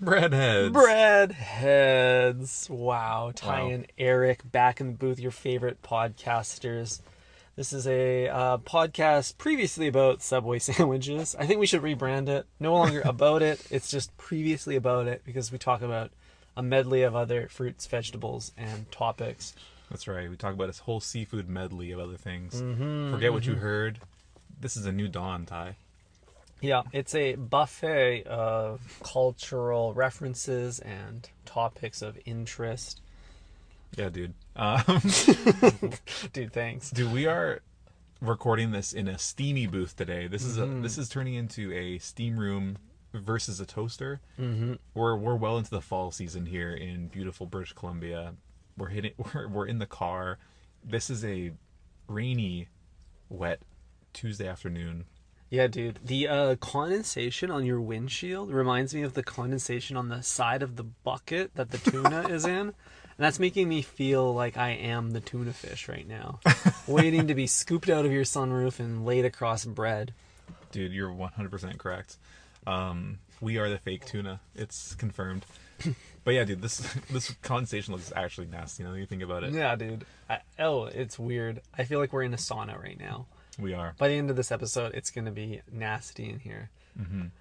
Breadheads. Breadheads. Wow. Ty Wow. and Eric back in the booth, your favorite podcasters. This is a podcast previously about Subway sandwiches. I think we should rebrand it. No longer about it. It's just previously about it because we talk about a medley of other fruits, vegetables, and topics. That's right. We talk about this whole seafood medley of other things. Forget what you heard. This is a new dawn, Ty. Yeah, it's a buffet of cultural references and topics of interest. Yeah, dude. Dude, thanks. Dude, we are recording this in a steamy booth today. This is turning into a steam room versus a toaster. We're well into the fall season here in beautiful British Columbia. We're in the car. This is a rainy, wet Tuesday afternoon. Yeah, dude. The condensation on your windshield reminds me of the condensation on the side of the bucket that the tuna is in. And that's making me feel like I am the tuna fish right now. Waiting to be scooped out of your sunroof and laid across bread. Dude, you're 100% correct. We are the fake tuna. It's confirmed. But yeah, dude, this condensation looks actually nasty now that you think about it. Yeah, dude. It's weird. I feel like we're in a sauna right now. We are. By the end of this episode, it's going to be nasty in here. And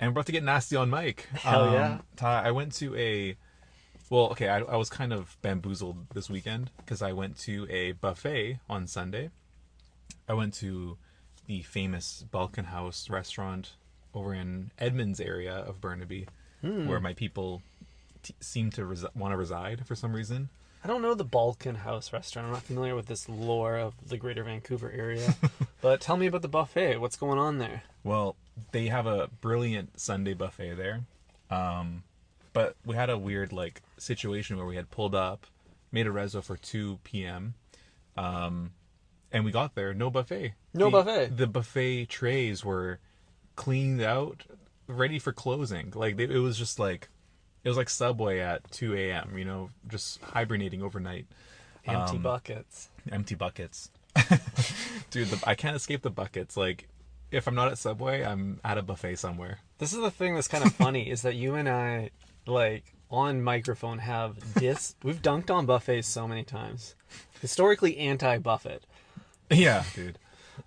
we're about to get nasty on mic. Hell yeah. Ty, I went to I was kind of bamboozled this weekend because I went to a buffet on Sunday. I went to the famous Balkan House restaurant over in Edmonds area of Burnaby, where my people seem to want to reside for some reason. I don't know the Balkan House restaurant. I'm not familiar with this lore of the greater Vancouver area. But tell me about the buffet. What's going on there? Well, they have a brilliant Sunday buffet there. But we had a weird situation where we had pulled up, made a reso for 2 p.m. And we got there, no buffet. Buffet. The buffet trays were cleaned out, ready for closing. It was just like Subway at 2 a.m., just hibernating overnight. Empty buckets. Empty buckets. Dude, I can't escape the buckets. If I'm not at Subway, I'm at a buffet somewhere. This is the thing that's kind of funny is that you and I, on microphone we've dunked on buffets so many times. Historically anti-buffet. Yeah, dude.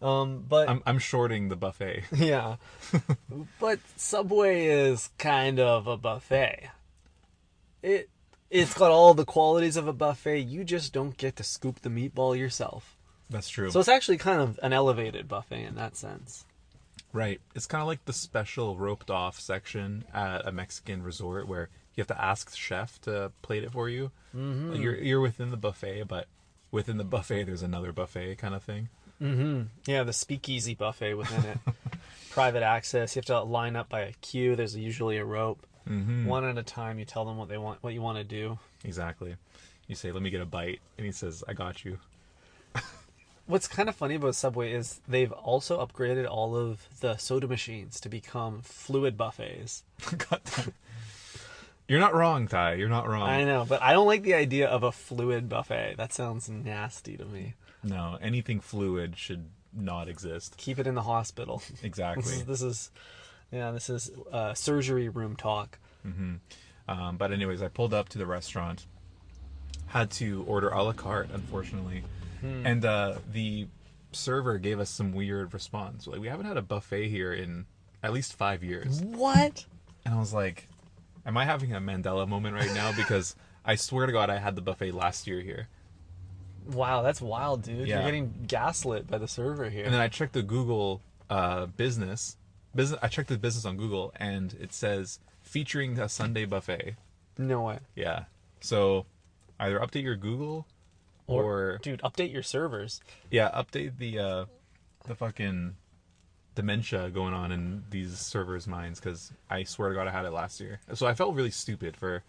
But I'm shorting the buffet. Yeah. But Subway is kind of a buffet. It's got all the qualities of a buffet. You just don't get to scoop the meatball yourself. That's true. So it's actually kind of an elevated buffet in that sense. Right. It's kind of like the special roped off section at a Mexican resort where you have to ask the chef to plate it for you. You're within the buffet, but within the buffet there's another buffet kind of thing. Yeah, the speakeasy buffet within it. Private access. You have to line up by a queue. There's usually a rope. One at a time, you tell them what you want to do. Exactly. You say, "Let me get a bite," and he says, "I got you." What's kind of funny about Subway is they've also upgraded all of the soda machines to become fluid buffets. God damn. You're not wrong, Ty. You're not wrong. I know, but I don't like the idea of a fluid buffet. That sounds nasty to me. No, anything fluid should not exist. Keep it in the hospital. Exactly. This is surgery room talk. But anyways, I pulled up to the restaurant. Had to order a la carte, unfortunately. And the server gave us some weird response. We haven't had a buffet here in at least 5 years. What? And I was like, am I having a Mandela moment right now? Because I swear to God, I had the buffet last year here. Wow, that's wild, dude. Yeah. You're getting gaslit by the server here. And then I checked the Google business. I checked the business on Google, and it says featuring a Sunday buffet. No way. Yeah. So either update your Google or dude, update your servers. Yeah, update the fucking dementia going on in these servers' minds, because I swear to God I had it last year. So I felt really stupid for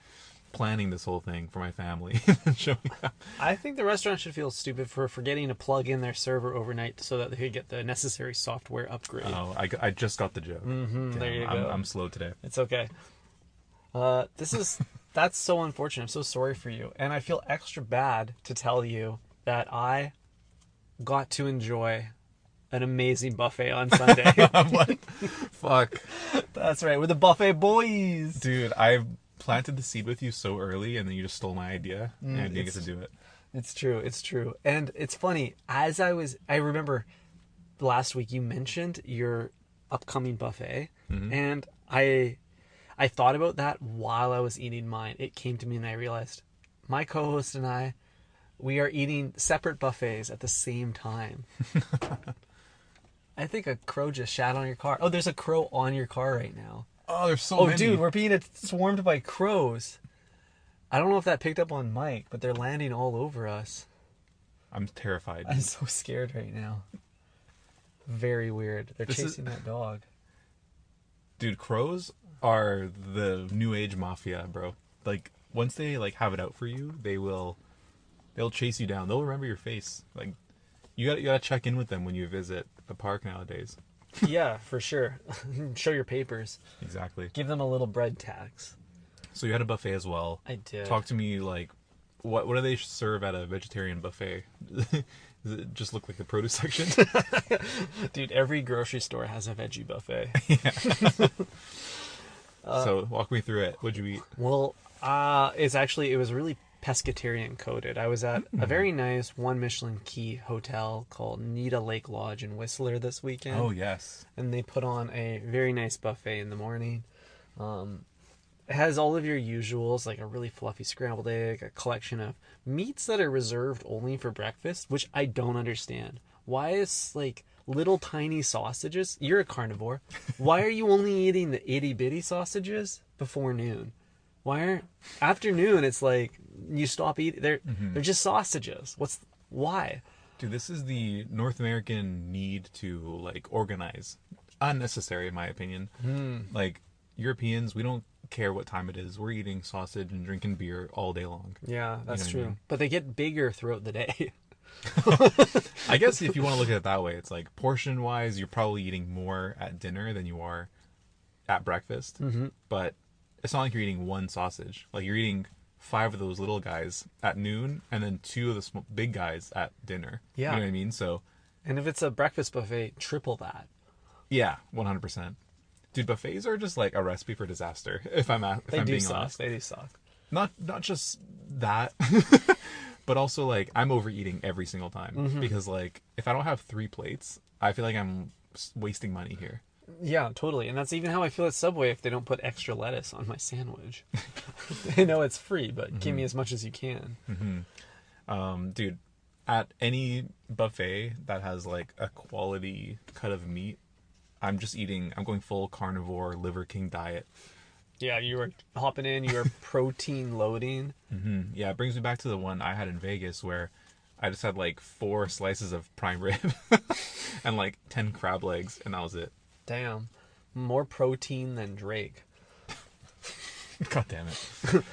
planning this whole thing for my family and showing up. I think the restaurant should feel stupid for forgetting to plug in their server overnight so that they could get the necessary software upgrade. Oh, I just got the joke. There you go. I'm slow today. It's okay. That's so unfortunate. I'm so sorry for you. And I feel extra bad to tell you that I got to enjoy an amazing buffet on Sunday. What? Fuck. That's right. We're the buffet boys. Dude, I planted the seed with you so early, and then you just stole my idea, and I didn't get to do it. It's true. It's true. And it's funny. I remember last week you mentioned your upcoming buffet, and I thought about that while I was eating mine. It came to me, and I realized my co-host and we are eating separate buffets at the same time. I think a crow just shat on your car. Oh, there's a crow on your car right now. Oh, there's so many. Oh, dude, we're being swarmed by crows. I don't know if that picked up on mic, but they're landing all over us. I'm terrified. I'm so scared right now. Very weird. They're chasing that dog. Dude, crows are the new age mafia, bro. Like, once they have it out for you, they'll chase you down. They'll remember your face. Like, you gotta check in with them when you visit the park nowadays. Yeah, for sure. Show your papers. Exactly. Give them a little bread tax. So you had a buffet as well. I did. Talk to me, what do they serve at a vegetarian buffet? Does it just look like the produce section? Dude, every grocery store has a veggie buffet. Yeah. So walk me through it. What'd you eat? Well, it was really pescatarian coded. I was at a very nice 1 Michelin key hotel called Nita Lake Lodge in Whistler this weekend. Oh, yes. And they put on a very nice buffet in the morning. It has all of your usuals, like a really fluffy scrambled egg, a collection of meats that are reserved only for breakfast, which I don't understand. Why is, little tiny sausages? You're a carnivore. Why are you only eating the itty bitty sausages before noon? Afternoon, it's like you stop eating. They're just sausages. Why? Dude, this is the North American need to, organize. Unnecessary, in my opinion. Europeans, we don't care what time it is. We're eating sausage and drinking beer all day long. Yeah, that's true. I mean? But they get bigger throughout the day. I guess if you want to look at it that way, it's like portion-wise, you're probably eating more at dinner than you are at breakfast. But it's not like you're eating one sausage. Like, you're eating 5 of those little guys at noon, and then 2 of the big guys at dinner. Yeah. You know what I mean? So, and if it's a breakfast buffet, triple that. Yeah, 100%. Dude, buffets are just like a recipe for disaster. If I'm being honest, they do suck. Not just that, but also I'm overeating every single time because if I don't have 3 plates, I feel like I'm wasting money here. Yeah, totally. And that's even how I feel at Subway if they don't put extra lettuce on my sandwich. I know it's free, but give me as much as you can. Dude, at any buffet that has a quality cut of meat, I'm going full carnivore Liver King diet. Yeah, you were hopping in, you were protein loading. Yeah, it brings me back to the one I had in Vegas where I just had 4 slices of prime rib and 10 crab legs, and that was it. Damn. More protein than Drake. God damn it.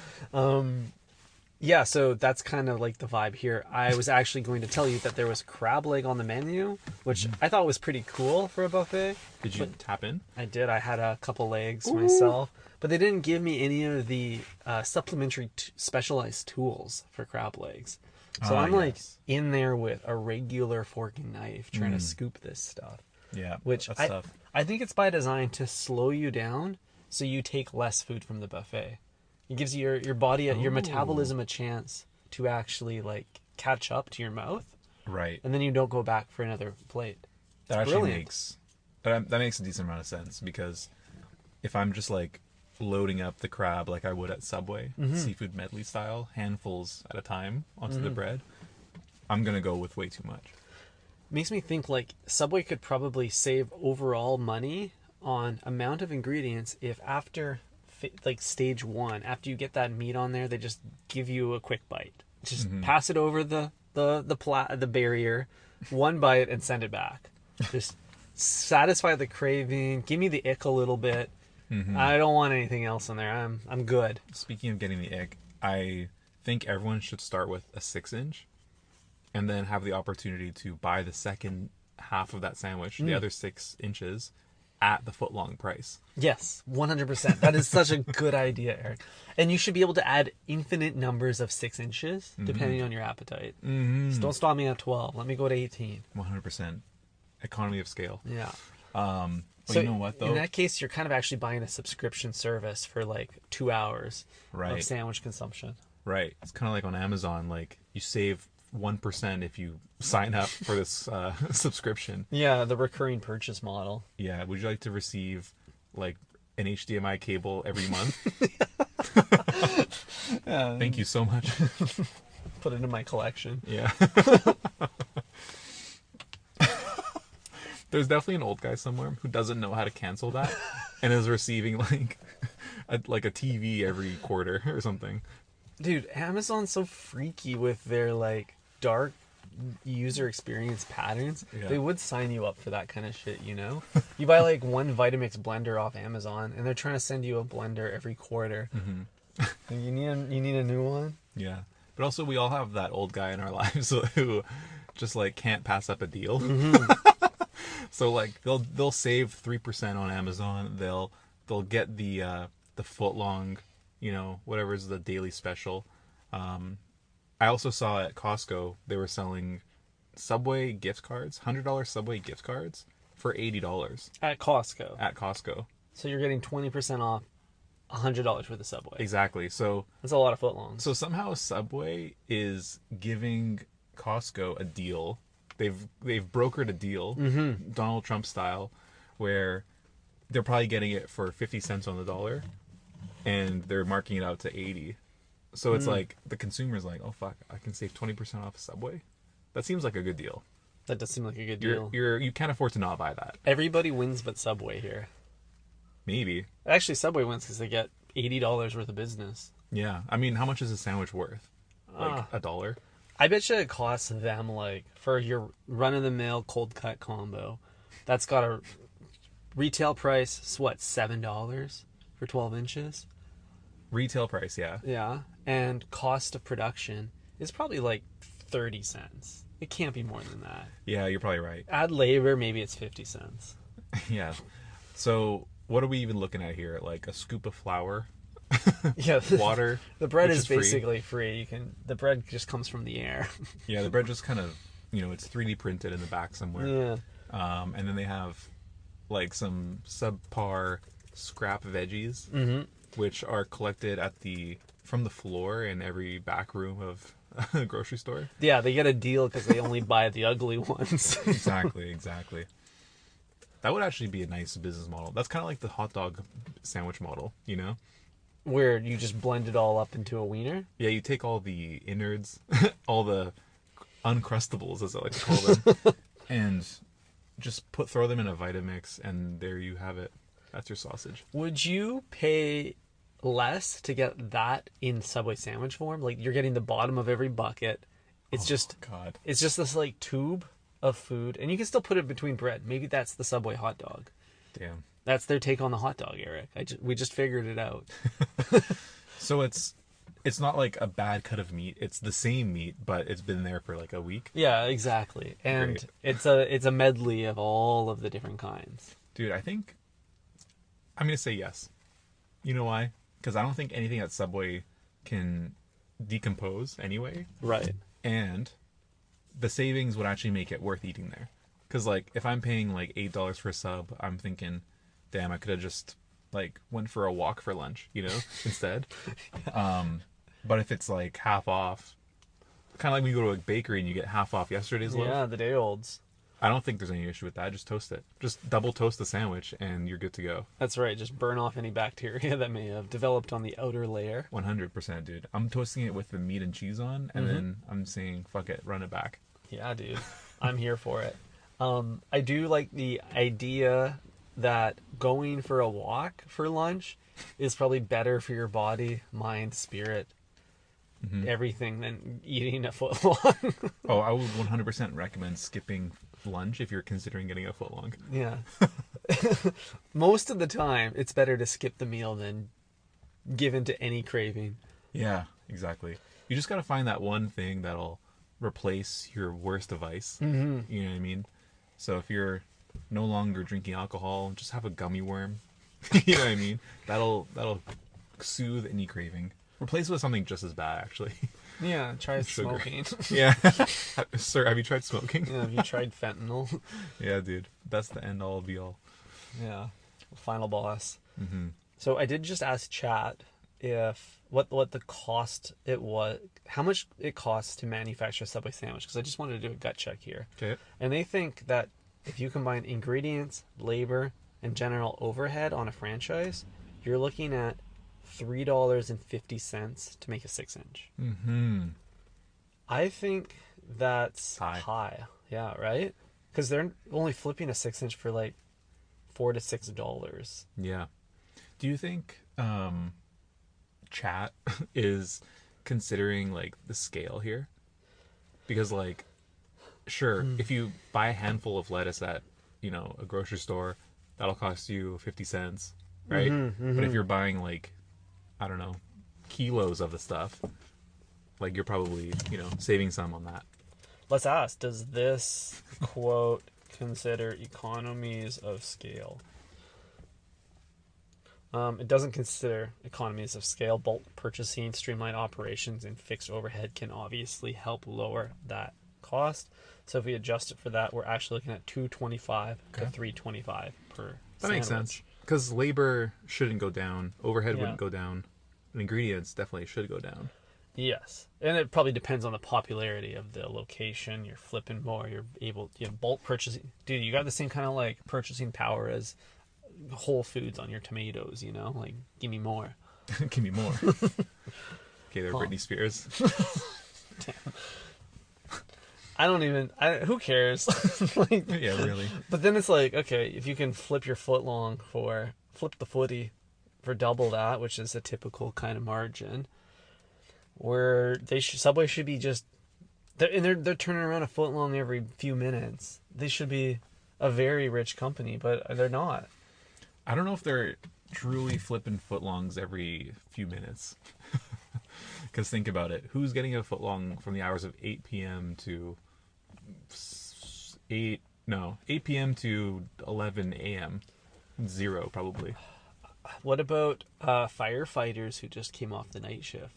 Yeah, so that's kind of the vibe here. I was actually going to tell you that there was crab leg on the menu, which I thought was pretty cool for a buffet. Did you tap in? I did. I had a couple legs myself, but they didn't give me any of the supplementary specialized tools for crab legs. So I'm in there with a regular fork and knife trying to scoop this stuff. Yeah, which that's tough. I think it's by design to slow you down so you take less food from the buffet. It gives your body, your metabolism a chance to actually catch up to your mouth. Right. And then you don't go back for another plate. That actually makes a decent amount of sense, because if I'm just loading up the crab like I would at Subway, seafood medley style, handfuls at a time onto the bread, I'm going to go with way too much. Makes me think Subway could probably save overall money on amount of ingredients if after stage 1, after you get that meat on there, they just give you a quick bite. Just pass it over the barrier, 1 bite, and send it back. Just satisfy the craving. Give me the ick a little bit. I don't want anything else in there. I'm good. Speaking of getting the ick, I think everyone should start with a 6-inch, and then have the opportunity to buy the second half of that sandwich, the other 6 inches, at the footlong price. Yes, 100%. That is such a good idea, Eric. And you should be able to add infinite numbers of 6 inches, depending on your appetite. So don't stop me at 12. Let me go to 18. 100%. economy of scale. Yeah. But So you know what though? in that case, you're kind of actually buying a subscription service for like 2 hours of Right. sandwich consumption. Right. It's kind of like on Amazon. Like you save 1% if you sign up for this subscription. Yeah, the recurring purchase model. Yeah. Would you like to receive like an HDMI cable every month? Thank you so much. Put it in my collection. Yeah. There's definitely an old guy somewhere who doesn't know how to cancel that and is receiving like a TV every quarter or something. Dude, Amazon's so freaky with their like dark user experience patterns. Yeah. They would sign you up for that kind of shit, you know? You buy like one Vitamix blender off Amazon and they're trying to send you a blender every quarter. Mm-hmm. You need a new one? Yeah. But also we all have that old guy in our lives who just like can't pass up a deal. Mm-hmm. So like they'll save 3% on Amazon. They'll get the footlong, you know, whatever's the daily special. I also saw at Costco they were selling Subway gift cards, $100 Subway gift cards for $80 At Costco. at Costco. So you're getting 20% off $100 worth of Subway. Exactly. So That's a lot of footlongs. so somehow Subway is giving Costco a deal. They've brokered a deal, Donald Trump style, where they're probably getting it for 50 cents on the dollar, and they're marking it out to 80. So it's like the consumer's like, oh fuck, I can save 20% off Subway. That seems like a good deal. That does seem like a good deal. You can't afford to not buy that. Everybody wins but Subway here. Maybe. Actually, Subway wins because they get $80 worth of business. Yeah. I mean, how much is a sandwich worth? Like $1? I bet you it costs them, like, for your run-of-the-mill cold cut combo, that's got a retail price, what, $7 for 12 inches? Retail price, yeah. Yeah. And cost of production is probably like 30 cents. It can't be more than that. Yeah, you're probably right. Add labor, maybe it's 50 cents. Yeah. So what are we even looking at here? Like a scoop of flour? Yeah. Water? The bread which is free. basically free. The bread just comes from the air. Yeah, the bread just kind of, you know, it's 3D printed in the back somewhere. Yeah. And then they have like some subpar scrap veggies, which are collected from the floor in every back room of a grocery store. Yeah, they get a deal because they only buy the ugly ones. Exactly. That would actually be a nice business model. That's kind of like the hot dog sandwich model, you know? Where you just blend it all up into a wiener? Yeah, you take all the innards, all the uncrustables, as I like to call them, and just throw them in a Vitamix, and there you have it. That's your sausage. Would you pay less to get that in Subway sandwich form? Like, you're getting the bottom of every bucket. It's God. It's just this like tube of food, and you can still put it between bread. Maybe that's the Subway hot dog. Damn. That's their take on the hot dog, Eric. We just figured it out. So it's not like a bad cut of meat. It's the same meat, but it's been there for like a week. Yeah, exactly. And Great. it's a medley of all of the different kinds. Dude, I think I'm gonna say yes. You know why? Because I don't think anything at Subway can decompose anyway. Right. And the savings would actually make it worth eating there. Because like if I'm paying like $8 for a sub, I'm thinking, damn, I could have just like went for a walk for lunch, you know, instead. But if it's like half off, kind of like when you go to a bakery and you get half off yesterday's loaf. Yeah, the day olds. I don't think there's any issue with that. Just toast it. Just double toast the sandwich and you're good to go. That's right. Just burn off any bacteria that may have developed on the outer layer. 100%, dude. I'm toasting it with the meat and cheese on, and then I'm saying, fuck it, run it back. Yeah, dude. I'm here for it. I do like the idea that going for a walk for lunch is probably better for your body, mind, spirit, everything than eating a foot long. Oh, I would 100% recommend skipping lunch if you're considering getting a footlong. Yeah. Most of the time, it's better to skip the meal than give in to any craving. Yeah, exactly. You just gotta find that one thing that'll replace your worst vice. Mm-hmm. You know what I mean? So if you're no longer drinking alcohol, just have a gummy worm. You know what I mean? That'll soothe any craving. Replace it with something just as bad, actually. Yeah, try Sugar. smoking. Yeah. Sir, have you tried smoking? Yeah, have you tried fentanyl? Yeah, dude. That's the end all be all. Yeah, final boss. Mm-hmm. So I did just ask chat if what the cost it was, how much it costs to manufacture a Subway sandwich, because I just wanted to do a gut check here. Okay. And they think that if you combine ingredients, labor, and general overhead on a franchise, you're looking at $3.50 to make a 6-inch. Mm-hmm. I think that's High. high. Yeah, right? Because they're only flipping a 6-inch for like $4 to $6. Yeah. Do you think chat is considering like the scale here? Because like, sure, if you buy a handful of lettuce at, a grocery store, that'll cost you 50 cents, right? But if you're buying like, I don't know, kilos of the stuff, like you're probably, saving some on that. Let's ask, does this quote consider economies of scale? It doesn't consider economies of scale. Bulk purchasing, streamlined operations, and fixed overhead can obviously help lower that cost. So if we adjust it for that, we're actually looking at $2.25 to $3.25 per That makes sense. Because labor shouldn't go down, overhead wouldn't go down, and ingredients definitely should go down. Yes, and it probably depends on the popularity of the location. You're flipping more. Bulk purchasing. Dude, you got the same kind of like purchasing power as Whole Foods on your tomatoes. Like, give me more. Give me more. Okay, they're Britney Spears. Who cares? Yeah, really. But then it's like, okay, if you can flip your flip the footy for double that, which is a typical kind of margin, where Subway should be just, they're turning around a footlong every few minutes. They should be a very rich company, but they're not. I don't know if they're truly flipping footlongs every few minutes. Because think about it. Who's getting a footlong from the hours of 8 p.m. to 8 p.m. to 11 a.m.? Zero, probably. What about firefighters who just came off the night shift?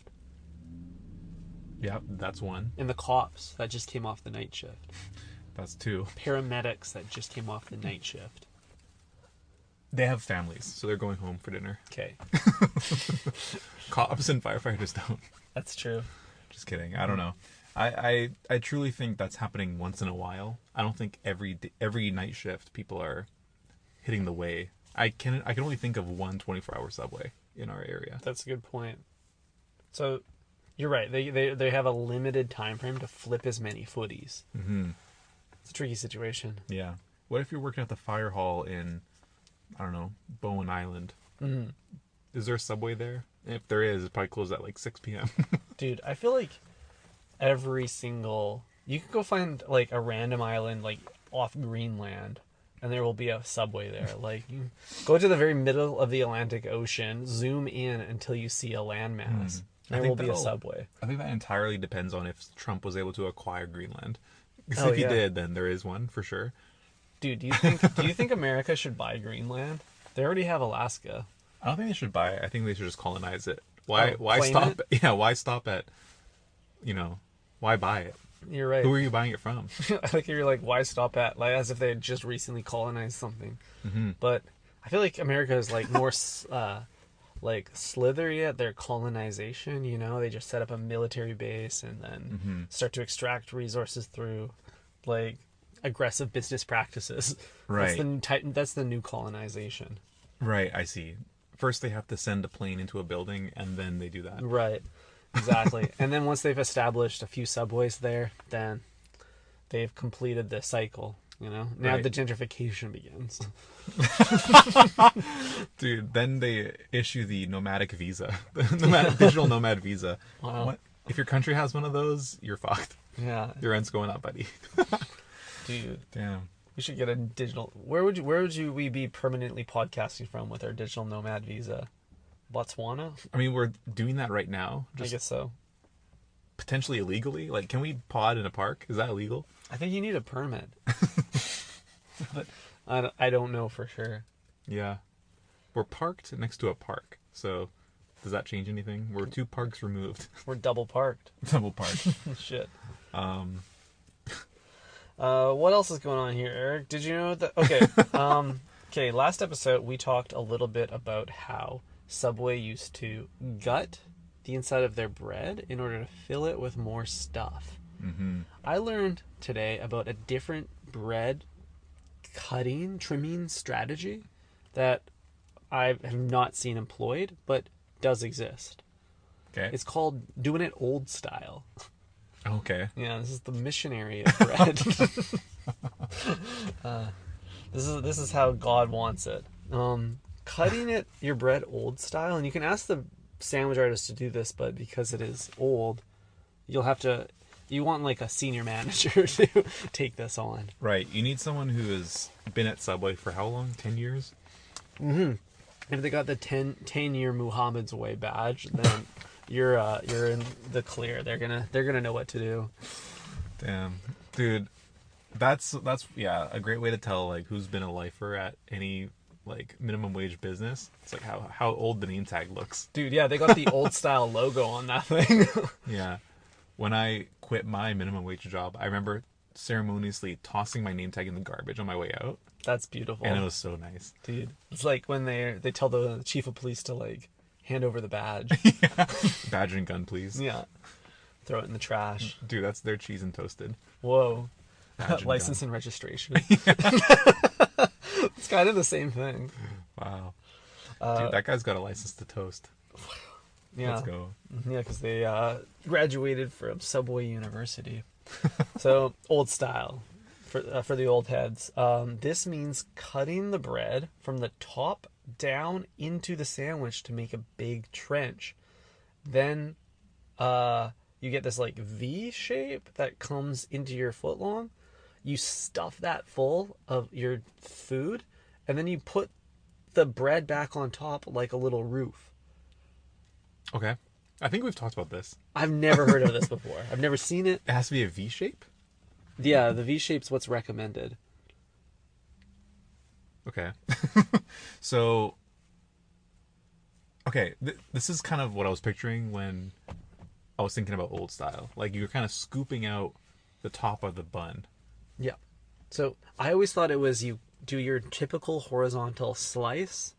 Yeah, that's one. And the cops that just came off the night shift. That's two. Paramedics that just came off the night shift. They have families, so they're going home for dinner. Okay. Cops and firefighters don't. That's true. Just kidding. I don't know. I truly think that's happening once in a while. I don't think every night shift people are hitting the way. I can only think of one 24-hour Subway in our area. That's a good point. So you're right. They have a limited time frame to flip as many footies. Mm-hmm. It's a tricky situation. Yeah. What if you're working at the fire hall in, I don't know, Bowen Island? Mm-hmm. Is there a Subway there? If there is, it's probably closed at like 6 p.m. Dude, I feel like you could go find like a random island like off Greenland, and there will be a Subway there. Like, you go to the very middle of the Atlantic Ocean, zoom in until you see a landmass. There will be a Subway. I think that entirely depends on if Trump was able to acquire Greenland. Because if he did, then there is one for sure. Dude, do you think America should buy Greenland? They already have Alaska. I don't think they should buy it. I think they should just colonize it. Why claim stop? it? Yeah, why stop at, why buy it? You're right. Who are you buying it from? I think you're like, why stop at, like, as if they had just recently colonized something. Mm-hmm. But I feel like America is like more like slithery at their colonization. They just set up a military base and then start to extract resources through like aggressive business practices. Right. That's the new colonization. Right. I see. First, they have to send a plane into a building, and then they do that. Right. Exactly. And then once they've established a few subways there, then they've completed the cycle. Now right. The gentrification begins. Dude, then they issue the nomadic visa, the digital nomad visa. Wow. What? If your country has one of those, you're fucked. Yeah. Your rent's going up, buddy. Dude. Damn. We should get a digital. Where would we be permanently podcasting from with our digital nomad visa? Botswana? I mean, we're doing that right now. I guess so. Potentially illegally. Like, can we pod in a park? Is that illegal? I think you need a permit. But I don't know for sure. Yeah. We're parked next to a park, so Does that change anything? We're 2 parks removed. We're double parked. Double parked. Shit. What else is going on here, Eric? Did you know that? Okay. Okay. Last episode we talked a little bit about how Subway used to gut the inside of their bread in order to fill it with more stuff. Mm-hmm. I learned today about a different bread trimming strategy that I have not seen employed, but does exist. Okay. It's called doing it old style. Okay. Yeah, this is the missionary of bread. This is how God wants it. Cutting your bread old style, and you can ask the sandwich artist to do this, but because it is old, you want like a senior manager to take this on. Right. You need someone who has been at Subway for how long? 10 years? Mm-hmm. If they got the 10-year Muhammad's Way badge, then you're in the clear. They're gonna know what to do. Damn, dude, that's a great way to tell like who's been a lifer at any like minimum wage business. It's like how old the name tag looks. Dude, yeah, they got the old style logo on that thing. Yeah, when I quit my minimum wage job, I remember ceremoniously tossing my name tag in the garbage on my way out. That's beautiful, and it was so nice, dude. It's like when they tell the chief of police to like hand over the badge. Yeah. Badge and gun, please. Yeah. Throw it in the trash. Dude, that's their cheese and toasted. Whoa. License gun. and registration. It's kind of the same thing. Wow. Dude, that guy's got a license to toast. Yeah. Let's go. Yeah, because they graduated from Subway University. So, old style for the old heads. This means cutting the bread from the top down into the sandwich to make a big trench. Then you get this like V shape that comes into your footlong. You stuff that full of your food, and then you put the bread back on top like a little roof. Okay. I think we've talked about this. I've never heard of this before. I've never seen it. It has to be a V shape? Yeah, the V shape's what's recommended. Okay. So, okay, this is kind of what I was picturing when I was thinking about old style. Like, you're kind of scooping out the top of the bun. Yeah. So, I always thought it was you do your typical horizontal slice,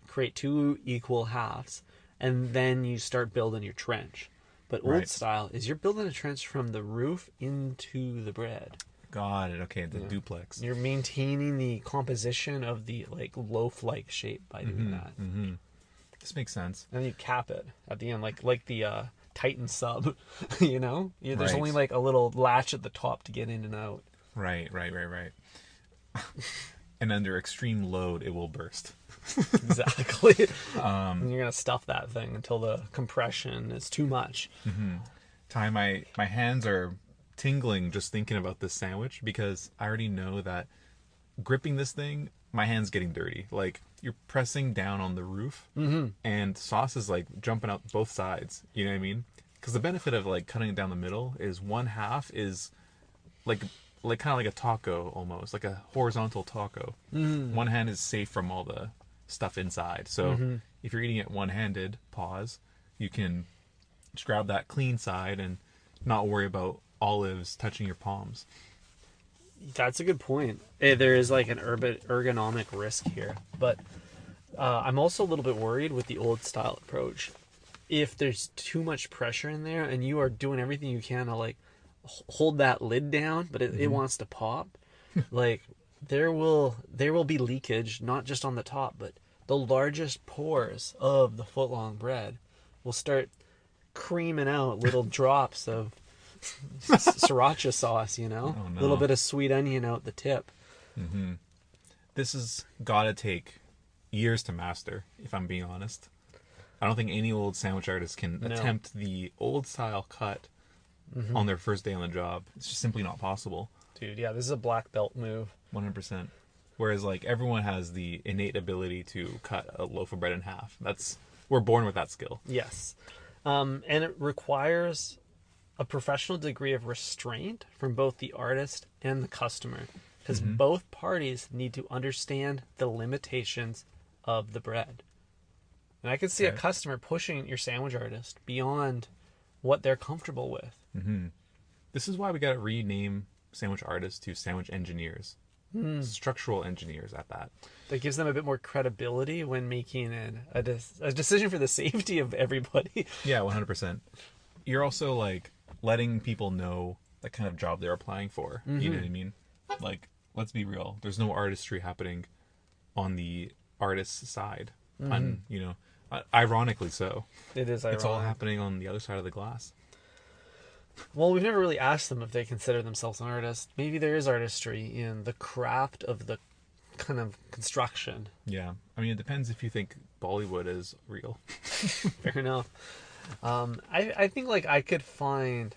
create 2 equal halves, and then you start building your trench. But old style is you're building a trench from the roof into the bread. Got it. Okay, the duplex. You're maintaining the composition of the like loaf-like shape by doing that. Mm-hmm. This makes sense. And then you cap it at the end, like the Titan sub. You know, there's only like a little latch at the top to get in and out. Right. And under extreme load, it will burst. Exactly. And you're gonna stuff that thing until the compression is too much. Mm-hmm. Ty, my hands are tingling just thinking about this sandwich because I already know that gripping this thing, my hand's getting dirty. Like, you're pressing down on the roof, and sauce is like jumping out both sides. You know what I mean? Because the benefit of like cutting it down the middle is one half is like kind of like a taco almost, like a horizontal taco. One hand is safe from all the stuff inside. So if you're eating it one-handed, you can just grab that clean side and not worry about olives touching your palms. That's a good point. There is like an ergonomic risk here, but I'm also a little bit worried with the old style approach. If there's too much pressure in there and you are doing everything you can to like hold that lid down, but it wants to pop, like there will be leakage, not just on the top, but the largest pores of the footlong bread will start creaming out little drops of sriracha sauce, you know? Oh, no. A little bit of sweet onion out the tip. This has gotta take years to master, if I'm being honest. I don't think any old sandwich artist can attempt the old style cut on their first day on the job. It's just simply not possible. Dude, yeah, this is a black belt move. 100%. Whereas like everyone has the innate ability to cut a loaf of bread in half. We're born with that skill. Yes. And it requires a professional degree of restraint from both the artist and the customer, because both parties need to understand the limitations of the bread. And I could see a Okay. customer pushing your sandwich artist beyond what they're comfortable with. This is why we got to rename sandwich artists to sandwich engineers. Structural engineers at that. That gives them a bit more credibility when making a decision for the safety of everybody. Yeah, 100%. You're also like letting people know the kind of job they're applying for. You know what I mean? Like, let's be real. There's no artistry happening on the artist's side. Ironically so. It is ironic. It's all happening on the other side of the glass. Well, we've never really asked them if they consider themselves an artist. Maybe there is artistry in the craft of the kind of construction. Yeah. I mean, it depends if you think Bollywood is real. Fair enough. I think like I could find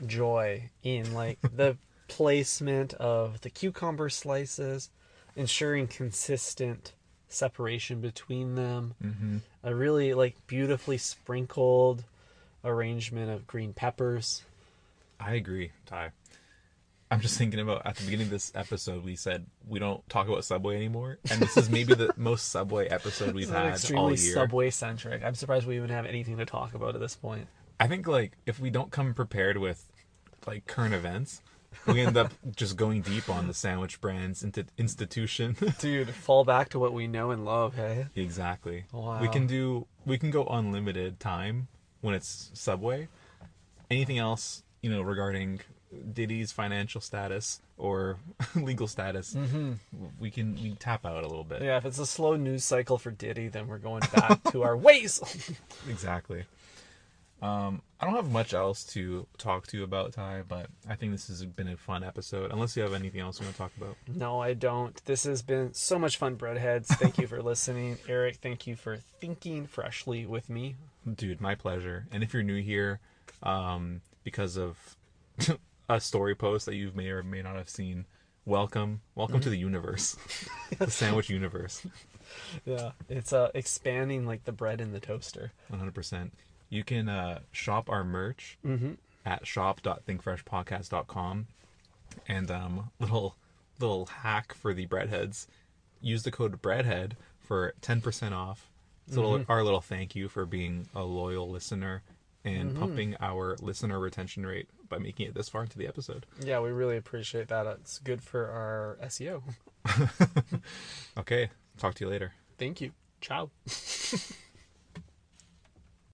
joy in like the placement of the cucumber slices, ensuring consistent separation between them. A really like beautifully sprinkled arrangement of green peppers. I agree, Ty. I'm just thinking about at the beginning of this episode, we said we don't talk about Subway anymore, and this is maybe the most Subway episode we've had Extremely all year. Subway centric. I'm surprised we even have anything to talk about at this point. I think like if we don't come prepared with like current events, we end up just going deep on the sandwich brand's institution. Dude, fall back to what we know and love, hey? Exactly. Wow. We can go unlimited time when it's Subway. Anything else, regarding Diddy's financial status or legal status, we tap out a little bit. Yeah, if it's a slow news cycle for Diddy, then we're going back to our ways. Exactly. I don't have much else to talk to you about, Ty, but I think this has been a fun episode. Unless you have anything else you want to talk about. No, I don't. This has been so much fun, breadheads. Thank you for listening. Eric, thank you for thinking freshly with me. Dude, my pleasure. And if you're new here, because of a story post that you may or may not have seen, welcome to the universe. The sandwich universe. Yeah, it's expanding like the bread in the toaster. 100%. You can shop our merch at shop.thinkfreshpodcast.com. And little hack for the breadheads, use the code breadhead for 10% off. So our little thank you for being a loyal listener and pumping our listener retention rate by making it this far into the episode. Yeah, we really appreciate that. It's good for our SEO. Okay, talk to you later. Thank you. Ciao.